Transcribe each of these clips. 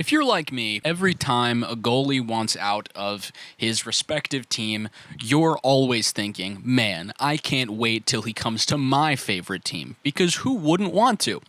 If you're like me, every time a goalie wants out of his respective team, you're always thinking, man, I can't wait till he comes to my favorite team, because who wouldn't want to?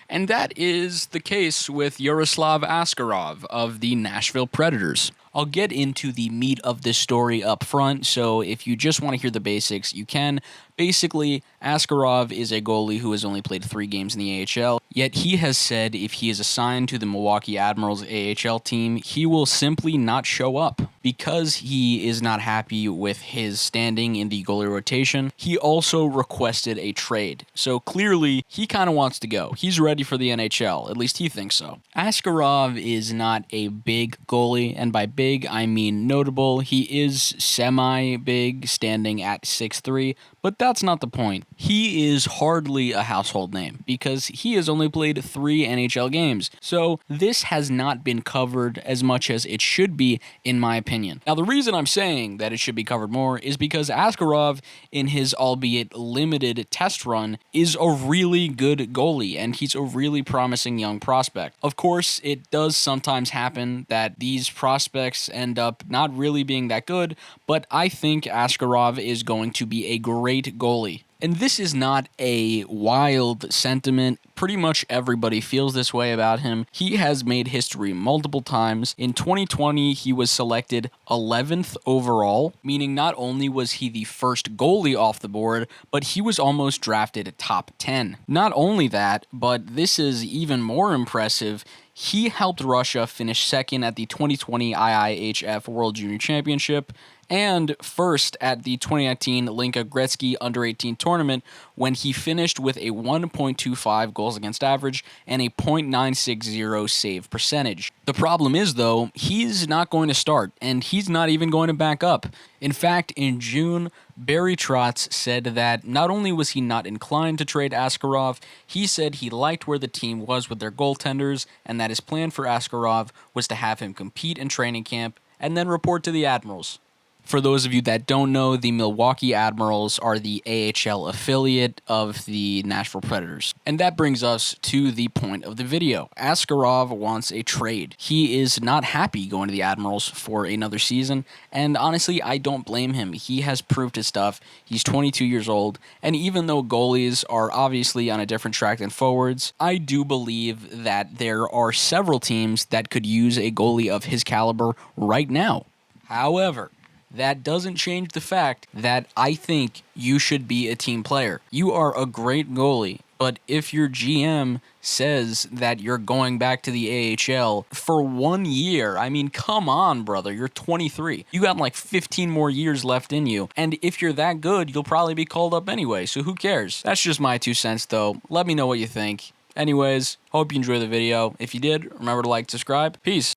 And that is the case with Yaroslav Askarov of the Nashville Predators. I'll get into the meat of this story up front, so if you just want to hear the basics, you can. Basically, Askarov is a goalie who has only played 3 games in the AHL, yet he has said if he is assigned to the Milwaukee Admirals AHL team, he will simply not show up. Because he is not happy with his standing in the goalie rotation, he also requested a trade. So clearly, he kind of wants to go. He's ready for the NHL, at least he thinks so. Askarov is not a big goalie, and by big, I mean notable. He is semi-big, standing at 6'3", but that's not the point. He is hardly a household name, because he has only played 3 NHL games, so this has not been covered as much as it should be, in my opinion. Now, the reason I'm saying that it should be covered more is because Askarov, in his albeit limited test run, is a really good goalie, and he's a really promising young prospect. Of course, it does sometimes happen that these prospects end up not really being that good, but I think Askarov is going to be a great goalie. And this is not a wild sentiment. Pretty much everybody feels this way about him. He has made history multiple times. In 2020, he was selected 11th overall, meaning not only was he the first goalie off the board, but he was almost drafted top 10. Not only that, but this is even more impressive. He helped Russia finish second at the 2020 IIHF World Junior Championship and first at the 2019 Linka Gretzky Under-18 tournament when he finished with a 1.25 goals against average and a .960 save percentage. The problem is, though, he's not going to start, and he's not even going to back up. In fact, in June, Barry Trotz said that not only was he not inclined to trade Askarov, he said he liked where the team was with their goaltenders, and that his plan for Askarov was to have him compete in training camp and then report to the Admirals. For those of you that don't know, the Milwaukee Admirals are the AHL affiliate of the Nashville Predators. And that brings us to the point of the video. Askarov wants a trade. He is not happy going to the Admirals for another season, and honestly, I don't blame him. He has proved his stuff. He's 22 years old, and even though goalies are obviously on a different track than forwards, I do believe that there are several teams that could use a goalie of his caliber right now. However, that doesn't change the fact that I think you should be a team player. You are a great goalie, but if your GM says that you're going back to the AHL for 1 year, I mean, come on, brother. You're 23. You got like 15 more years left in you. And if you're that good, you'll probably be called up anyway, so who cares? That's just my 2 cents, though. Let me know what you think. Anyways, hope you enjoyed the video. If you did, remember to like, subscribe. Peace.